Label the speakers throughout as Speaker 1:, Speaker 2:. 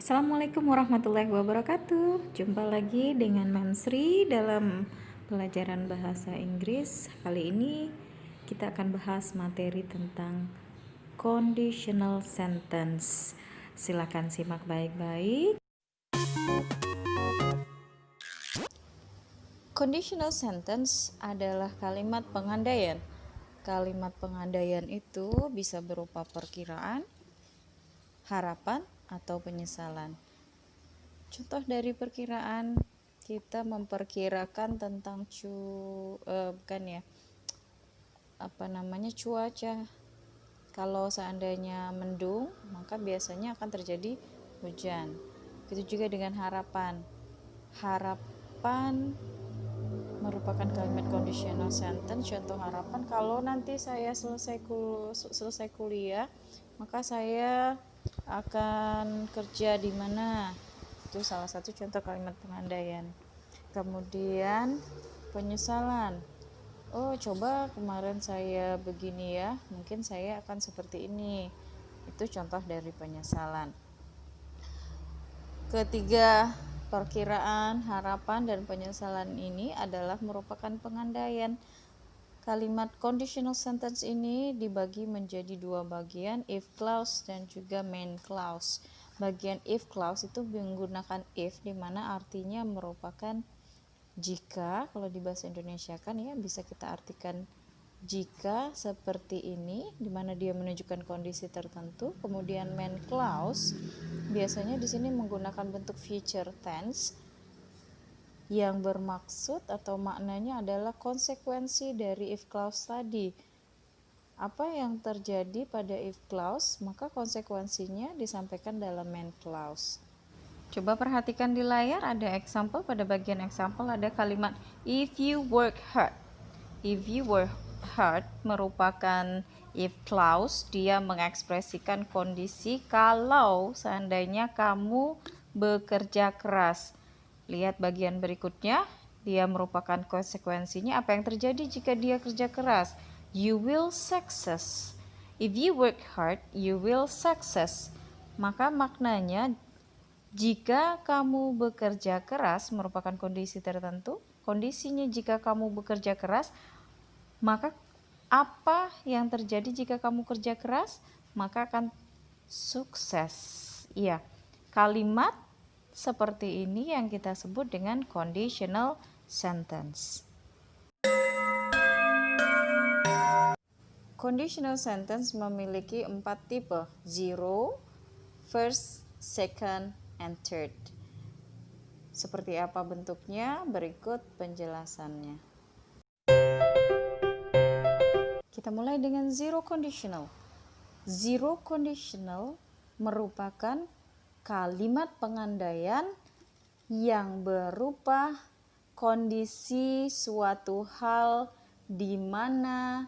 Speaker 1: Assalamualaikum warahmatullahi wabarakatuh. Jumpa lagi dengan Ma'am Sri dalam pelajaran bahasa Inggris. Kali ini kita akan bahas materi tentang conditional sentence. Silakan simak baik-baik. Conditional sentence adalah kalimat pengandaian. Kalimat pengandaian itu bisa berupa perkiraan, harapan, atau penyesalan. Contoh dari perkiraan, kita memperkirakan tentang cuaca. Kalau seandainya mendung, maka biasanya akan terjadi hujan. Begitu juga dengan harapan. Harapan merupakan kalimat conditional sentence. Contoh harapan, kalau nanti saya selesai kuliah, maka saya akan kerja di mana. Itu salah satu contoh kalimat pengandaian. Kemudian penyesalan. Oh, coba kemarin saya begini ya, mungkin saya akan seperti ini. Itu contoh dari penyesalan. Ketiga, perkiraan, harapan, dan penyesalan ini adalah merupakan pengandaian. Kalimat conditional sentence ini dibagi menjadi dua bagian, if clause dan juga main clause. Bagian if clause itu menggunakan if, di mana artinya merupakan jika. Kalau di bahasa Indonesia kan ya bisa kita artikan jika seperti ini, di mana dia menunjukkan kondisi tertentu. Kemudian main clause biasanya di sini menggunakan bentuk future tense yang bermaksud atau maknanya adalah konsekuensi dari if clause tadi. Apa yang terjadi pada if clause, maka konsekuensinya disampaikan dalam main clause. Coba perhatikan di layar, ada example. Pada bagian example ada kalimat if you work hard. If you work hard merupakan if clause. Dia mengekspresikan kondisi kalau seandainya kamu bekerja keras. Lihat bagian berikutnya, dia merupakan konsekuensinya. Apa yang terjadi jika dia kerja keras? You will success. If you work hard, you will success. Maka maknanya, jika kamu bekerja keras merupakan kondisi tertentu. Kondisinya jika kamu bekerja keras, maka apa yang terjadi jika kamu kerja keras? Maka akan sukses. Iya, kalimat seperti ini yang kita sebut dengan conditional sentence. Conditional sentence memiliki 4 tipe: zero, first, second, and third. Seperti apa bentuknya? Berikut penjelasannya. Kita mulai dengan zero conditional. Zero conditional merupakan kalimat pengandaian yang berupa kondisi suatu hal di mana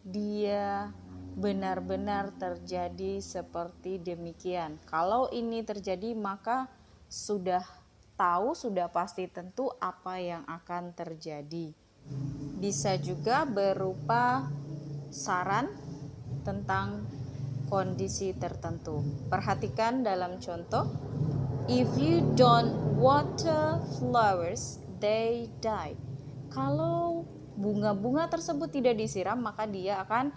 Speaker 1: dia benar-benar terjadi seperti demikian. Kalau ini terjadi, maka sudah pasti tentu apa yang akan terjadi. Bisa juga berupa saran tentang kondisi tertentu. Perhatikan dalam contoh, if you don't water flowers, they die. Kalau bunga-bunga tersebut tidak disiram, maka dia akan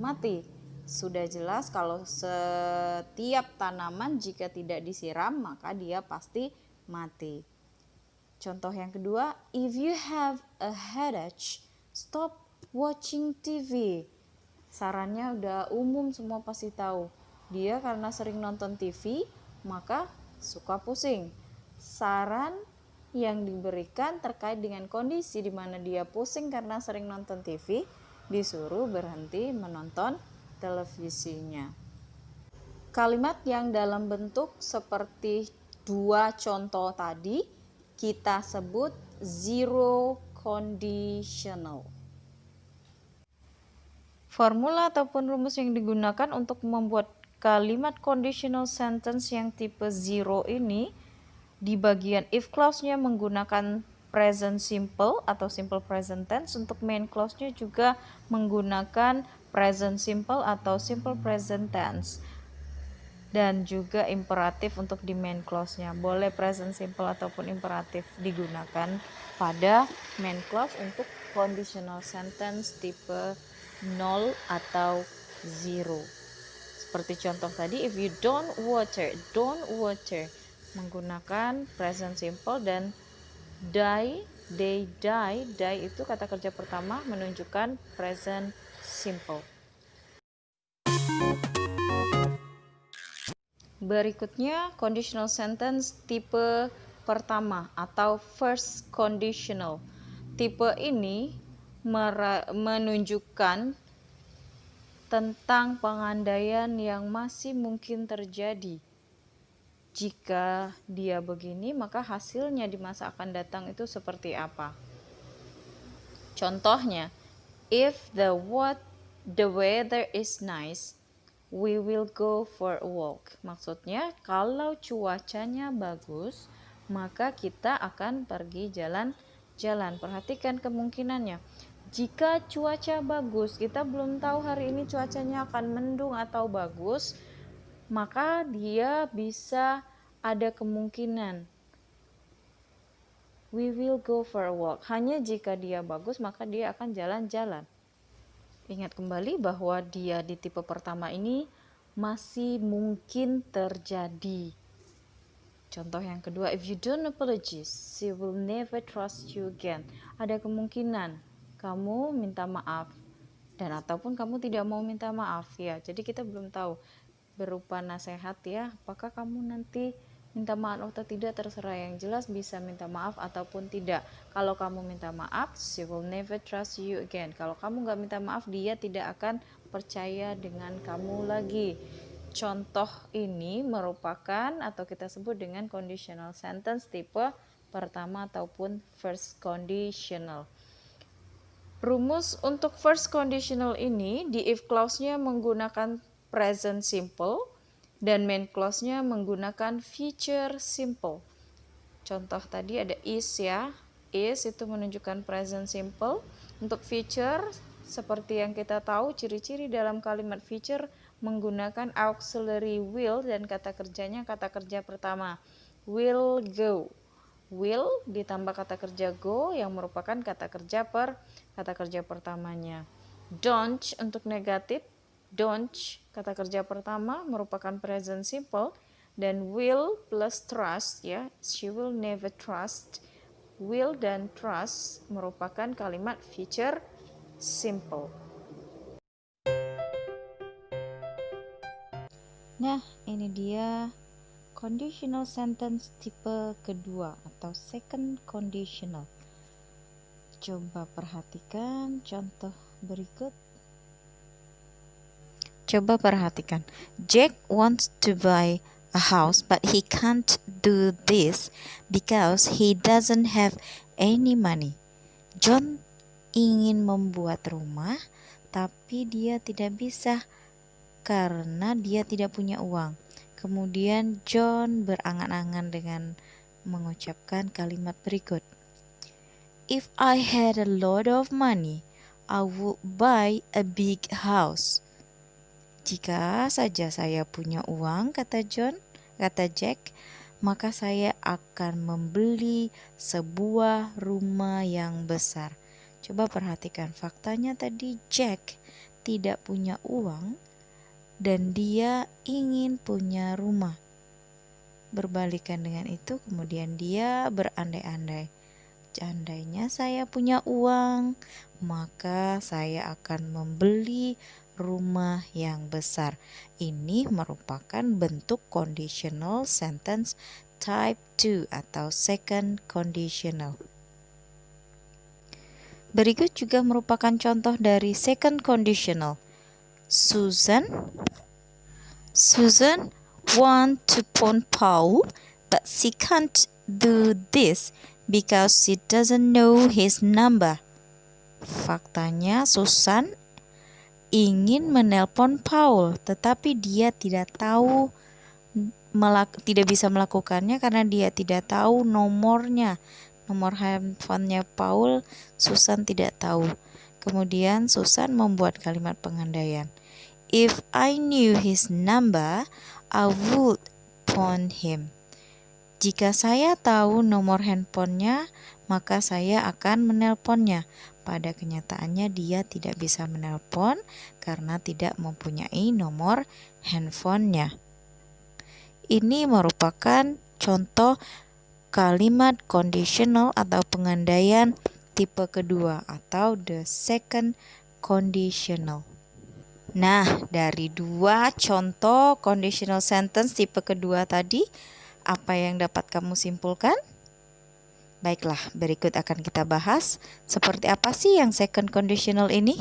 Speaker 1: mati. Sudah jelas kalau setiap tanaman jika tidak disiram, maka dia pasti mati. Contoh yang kedua, if you have a headache, stop watching TV. Sarannya udah umum, semua pasti tahu. Dia karena sering nonton TV, maka suka pusing. Saran yang diberikan terkait dengan kondisi di mana dia pusing karena sering nonton TV, disuruh berhenti menonton televisinya. Kalimat yang dalam bentuk seperti dua contoh tadi kita sebut zero conditional. Formula ataupun rumus yang digunakan untuk membuat kalimat conditional sentence yang tipe zero ini, di bagian if clause-nya menggunakan present simple atau simple present tense. Untuk main clause-nya juga menggunakan present simple atau simple present tense. dan juga imperatif untuk di main clause-nya. Boleh present simple ataupun imperatif digunakan pada main clause untuk conditional sentence tipe 0 atau 0. Seperti contoh tadi, if you don't water menggunakan present simple, dan they die itu kata kerja pertama menunjukkan present simple. Berikutnya conditional sentence tipe pertama atau first conditional. Tipe ini menunjukkan tentang pengandaian yang masih mungkin terjadi. Jika dia begini, maka hasilnya di masa akan datang itu seperti apa? Contohnya, if the weather is nice, we will go for a walk. Maksudnya, kalau cuacanya bagus, maka kita akan pergi jalan-jalan. Perhatikan kemungkinannya. Jika cuaca bagus, kita belum tahu hari ini cuacanya akan mendung atau bagus, maka dia bisa ada kemungkinan we will go for a walk. Hanya jika dia bagus, maka dia akan jalan-jalan. Ingat kembali bahwa dia di tipe pertama ini masih mungkin terjadi. Contoh yang kedua, if you don't apologize, she will never trust you again. Ada kemungkinan kamu minta maaf dan ataupun kamu tidak mau minta maaf ya. Jadi kita belum tahu berupa nasihat ya, apakah kamu nanti minta maaf atau tidak, terserah. Yang jelas bisa minta maaf ataupun tidak. Kalau kamu minta maaf, she will never trust you again. Kalau kamu nggak minta maaf, dia tidak akan percaya dengan kamu lagi. Contoh ini merupakan atau kita sebut dengan conditional sentence tipe pertama ataupun first conditional. Rumus untuk first conditional ini di if clause-nya menggunakan present simple dan main clause-nya menggunakan future simple. Contoh tadi ada is ya. Is itu menunjukkan present simple. Untuk future, seperti yang kita tahu, ciri-ciri dalam kalimat future menggunakan auxiliary will dan kata kerjanya kata kerja pertama. Will go. Will ditambah kata kerja go yang merupakan kata kerja pertamanya. Don't untuk negatif, don't kata kerja pertama merupakan present simple, dan will plus trust ya, she will never trust. Will dan trust merupakan kalimat future simple. Nah, ini dia conditional sentence tipe kedua atau second conditional. Coba perhatikan contoh berikut. Coba perhatikan. Jack wants to buy a house but he can't do this because he doesn't have any money. John ingin membuat rumah tapi dia tidak bisa karena dia tidak punya uang. Kemudian John berangan-angan dengan mengucapkan kalimat berikut. If I had a lot of money, I would buy a big house. Jika saja saya punya uang, kata Jack, maka saya akan membeli sebuah rumah yang besar. Coba perhatikan faktanya tadi, Jack tidak punya uang dan dia ingin punya rumah. Berbalikan dengan itu, kemudian dia berandai-andai. Seandainya saya punya uang, maka saya akan membeli rumah yang besar. Ini merupakan bentuk conditional sentence type 2 atau second conditional. Berikut juga merupakan contoh dari second conditional. Susan want to phone Paul, but she can't do this because she doesn't know his number. Faktanya Susan ingin menelpon Paul, tetapi dia tidak bisa melakukannya karena dia tidak tahu nomor handphonenya Paul. Susan tidak tahu. Kemudian Susan membuat kalimat pengandaian. If I knew his number,
Speaker 2: I would phone him. Jika saya tahu nomor handphonenya, maka saya akan menelponnya. Pada kenyataannya dia tidak bisa menelpon karena tidak mempunyai nomor handphonenya. Ini merupakan contoh kalimat conditional atau pengandaian tipe kedua atau the second conditional. Nah, dari dua contoh conditional sentence tipe kedua tadi, apa yang dapat kamu simpulkan? Baiklah, berikut akan kita bahas seperti apa sih yang second conditional ini?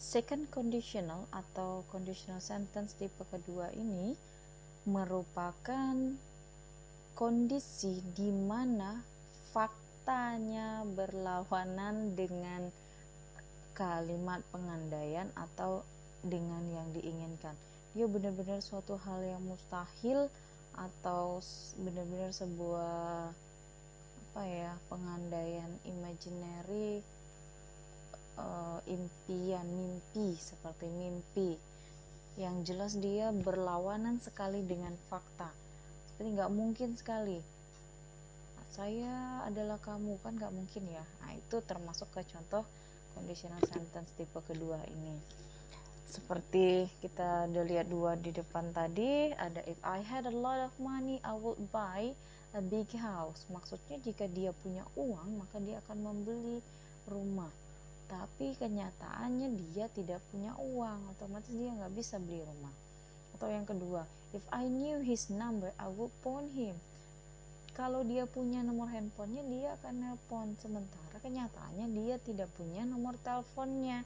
Speaker 1: Second conditional atau conditional sentence tipe kedua ini merupakan kondisi di mana faktanya berlawanan dengan kalimat pengandaian atau dengan yang diinginkan. Dia benar-benar suatu hal yang mustahil atau benar-benar sebuah pengandaian imaginary, impian, mimpi, seperti mimpi yang jelas dia berlawanan sekali dengan fakta, seperti nggak mungkin sekali saya adalah kamu, kan nggak mungkin ya. Nah, itu termasuk ke contoh conditional sentence tipe kedua ini. Seperti kita udah lihat dua di depan tadi, ada if I had a lot of money I would buy a big house. Maksudnya jika dia punya uang maka dia akan membeli rumah, tapi kenyataannya dia tidak punya uang, otomatis dia nggak bisa beli rumah. Atau yang kedua, if I knew his number I would phone him. Kalau dia punya nomor handphonenya dia akan nelpon, sementara kenyataannya dia tidak punya nomor teleponnya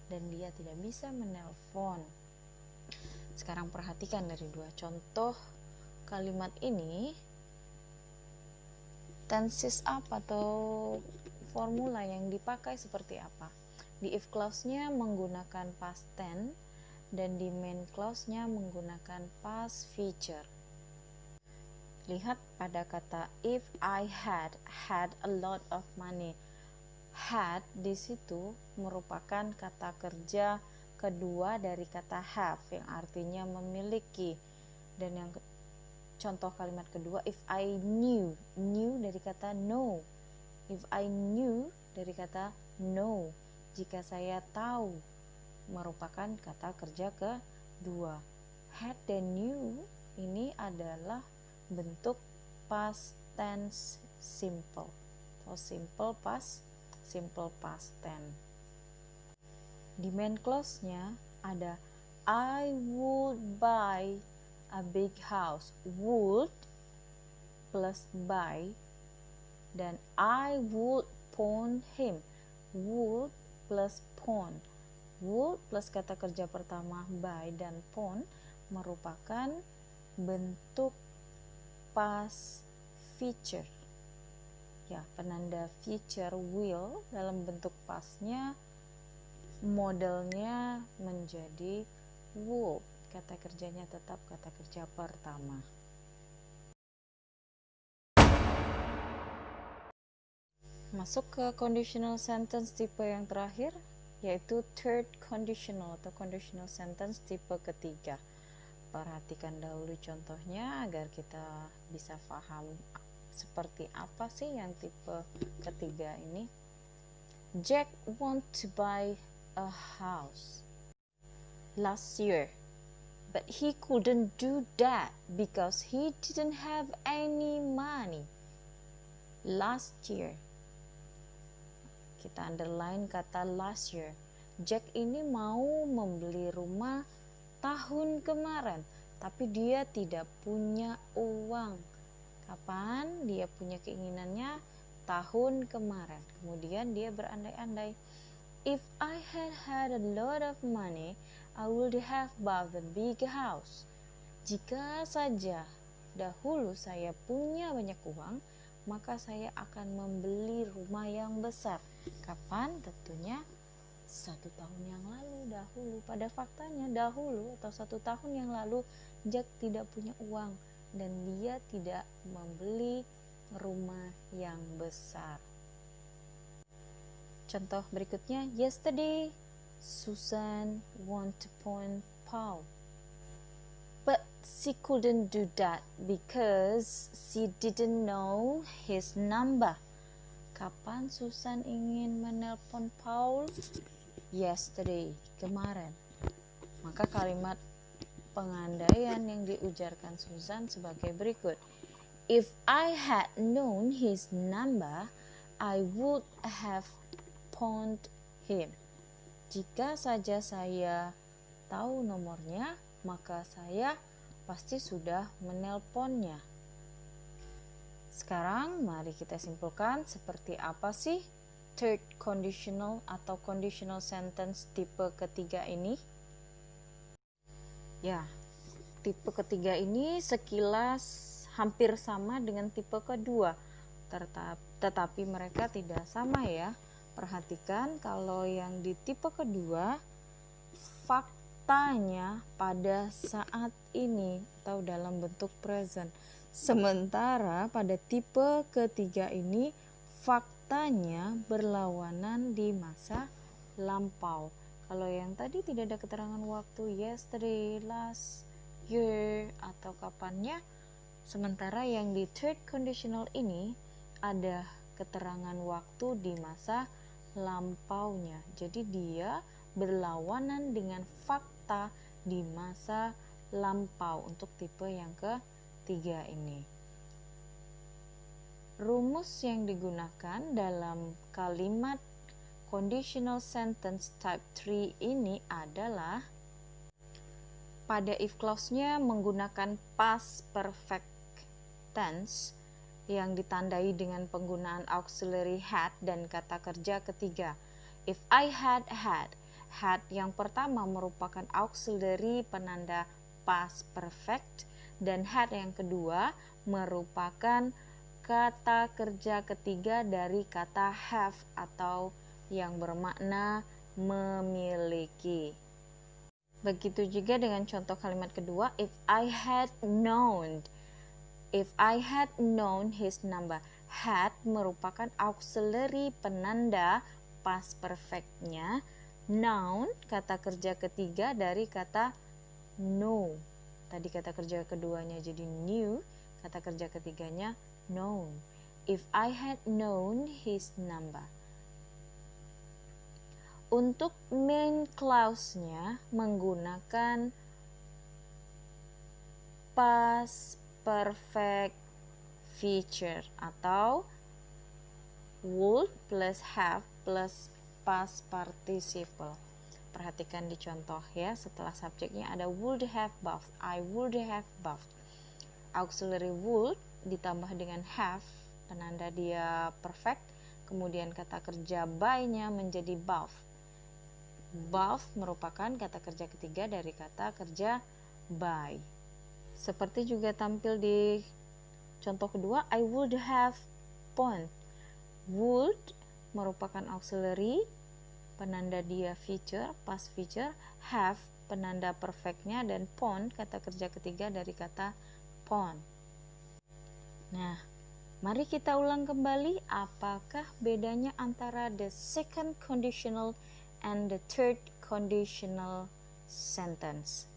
Speaker 1: dan dia tidak bisa menelpon. Sekarang perhatikan dari dua contoh kalimat ini, tenses apa atau formula yang dipakai seperti apa. Di if clause-nya menggunakan past tense dan di main clause-nya menggunakan past feature. Lihat pada kata if I had a lot of money. Had di situ merupakan kata kerja kedua dari kata have yang artinya memiliki. Dan yang contoh kalimat kedua, if I knew dari kata know. If I knew dari kata know. Jika saya tahu merupakan kata kerja kedua. Had dan knew ini adalah bentuk past tense simple atau simple past tense. Di main clause-nya ada I would buy a big house. Would plus buy, dan I would phone him. Would plus phone. Would plus kata kerja pertama buy dan phone merupakan bentuk past feature, ya, penanda feature will dalam bentuk pastnya, modelnya menjadi would, kata kerjanya tetap kata kerja pertama. Masuk ke conditional sentence tipe yang terakhir, yaitu third conditional atau conditional sentence tipe ketiga. Perhatikan dahulu contohnya agar kita bisa paham seperti apa sih yang tipe ketiga ini. Jack want to buy a house last year, but he couldn't do that because he didn't have any money. Last year, kita underline kata last year. Jack ini mau membeli rumah tahun kemarin, tapi dia tidak punya uang. Kapan dia punya keinginannya? Tahun kemarin. Kemudian dia berandai-andai, if I had a lot of money I would have bought a big house. Jika saja dahulu saya punya banyak uang, maka saya akan membeli rumah yang besar. Kapan? Tentunya 1 tahun yang lalu, dahulu. Pada faktanya dahulu atau 1 tahun yang lalu Jack tidak punya uang dan dia tidak membeli rumah yang besar. Contoh berikutnya, yesterday Susan want to phone Paul. But she couldn't do that because she didn't know his number. Kapan Susan ingin menelpon Paul? Yesterday, kemarin. Maka kalimat pengandaian yang diujarkan Susan sebagai berikut. If I had known his number, I would have phoned him. Jika saja saya tahu nomornya, maka saya pasti sudah menelponnya. Sekarang mari kita simpulkan seperti apa sih third conditional atau conditional sentence tipe ketiga ini. Ya, tipe ketiga ini sekilas hampir sama dengan tipe kedua, tetapi mereka tidak sama ya. Perhatikan kalau yang di tipe kedua faktanya pada saat ini atau dalam bentuk present. Sementara pada tipe ketiga ini faktanya berlawanan di masa lampau. Kalau yang tadi tidak ada keterangan waktu, yesterday, last year, atau kapannya. Sementara yang di third conditional ini ada keterangan waktu di masa lampaunya. Jadi dia berlawanan dengan fakta di masa lampau untuk tipe yang ketiga ini. Rumus yang digunakan dalam kalimat conditional sentence type 3 ini adalah pada if clause-nya menggunakan past perfect tense yang ditandai dengan penggunaan auxiliary had dan kata kerja ketiga. If I had yang pertama merupakan auxiliary penanda past perfect dan had yang kedua merupakan kata kerja ketiga dari kata have atau yang bermakna memiliki. Begitu juga dengan contoh kalimat kedua, if I had known his number. Had merupakan auxiliary penanda past perfect-nya. Known kata kerja ketiga dari kata know. Tadi kata kerja keduanya jadi knew, kata kerja ketiganya known. If I had known his number. Untuk main clause-nya menggunakan past perfect feature atau would plus have plus past participle. Perhatikan di contoh ya, setelah subjeknya ada would have buffed, I would have buffed. Auxiliary would ditambah dengan have, penanda dia perfect, kemudian kata kerja by-nya menjadi buff. Buff merupakan kata kerja ketiga dari kata kerja by. Seperti juga tampil di contoh kedua, I would have phoned. Would merupakan auxiliary, penanda dia feature, past feature. Have penanda perfectnya, dan phone kata kerja ketiga dari kata phone. Nah, mari kita ulang kembali apakah bedanya antara the second conditional and the third conditional sentence.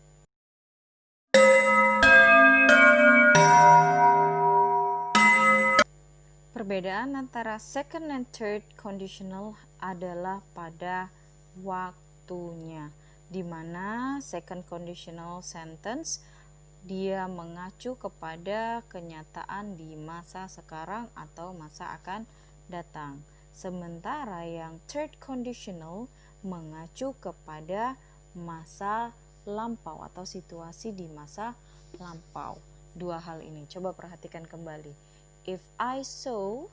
Speaker 1: Perbedaan antara second and third conditional adalah pada waktunya, di mana second conditional sentence dia mengacu kepada kenyataan di masa sekarang atau masa akan datang. Sementara yang third conditional mengacu kepada masa lampau atau situasi di masa lampau. Dua hal ini coba perhatikan kembali. If I saw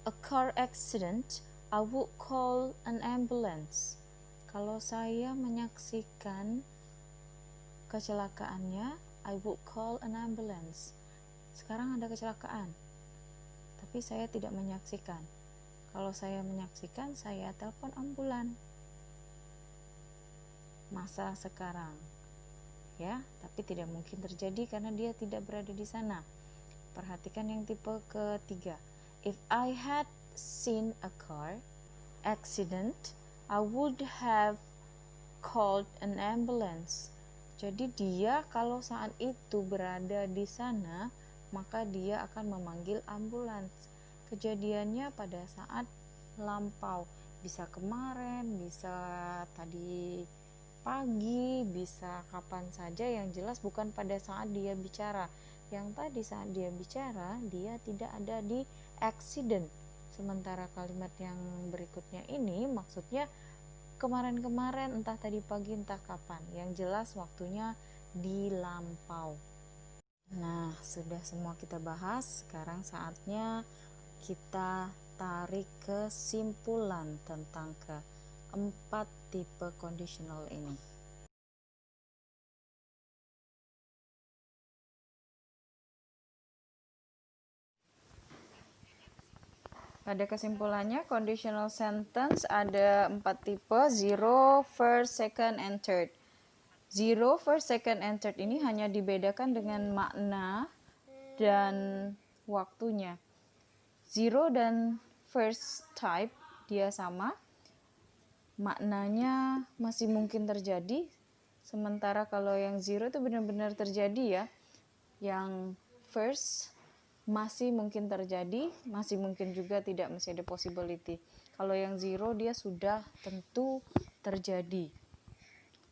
Speaker 1: a car accident, I would call an ambulance. Kalau saya menyaksikan kecelakaannya, I would call an ambulance. Sekarang ada kecelakaan, tapi saya tidak menyaksikan. Kalau saya menyaksikan, saya telepon ambulan. Masa sekarang, ya, tapi tidak mungkin terjadi karena dia tidak berada di sana. Perhatikan yang tipe ketiga. If I had seen a car accident, I would have called an ambulance. Jadi dia kalau saat itu berada di sana, maka dia akan memanggil ambulans. Kejadiannya pada saat lampau, bisa kemarin, bisa tadi pagi, bisa kapan saja, yang jelas bukan pada saat dia bicara. Yang tadi saat dia bicara, dia tidak ada di accident. Sementara kalimat yang berikutnya ini maksudnya kemarin-kemarin, entah tadi pagi entah kapan, yang jelas waktunya di lampau. Nah, sudah semua kita bahas. Sekarang saatnya kita tarik kesimpulan tentang keempat tipe conditional ini. Pada kesimpulannya, conditional sentence ada 4 tipe: 0, first, second, and third. 0, first, second, and third ini hanya dibedakan dengan makna dan waktunya. 0 dan first type dia sama, maknanya masih mungkin terjadi. Sementara kalau yang 0 itu benar-benar terjadi ya. Yang first masih mungkin terjadi, masih mungkin juga tidak, masih ada possibility. Kalau yang 0 dia sudah tentu terjadi.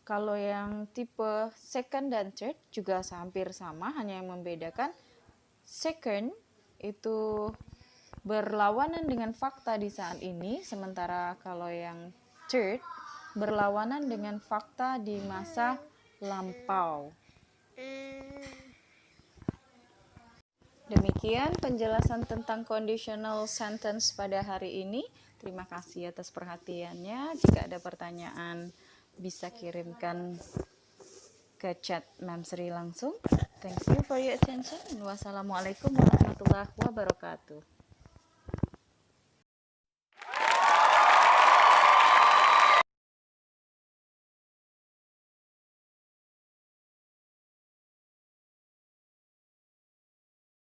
Speaker 1: Kalau yang tipe second dan third juga hampir sama, hanya yang membedakan second itu berlawanan dengan fakta di saat ini, sementara kalau yang third berlawanan dengan fakta di masa lampau. Demikian penjelasan tentang conditional sentence pada hari ini. Terima kasih atas perhatiannya. Jika ada pertanyaan bisa kirimkan ke chat Ma'am Sri langsung. Thank you for your attention. Wassalamualaikum warahmatullahi wabarakatuh.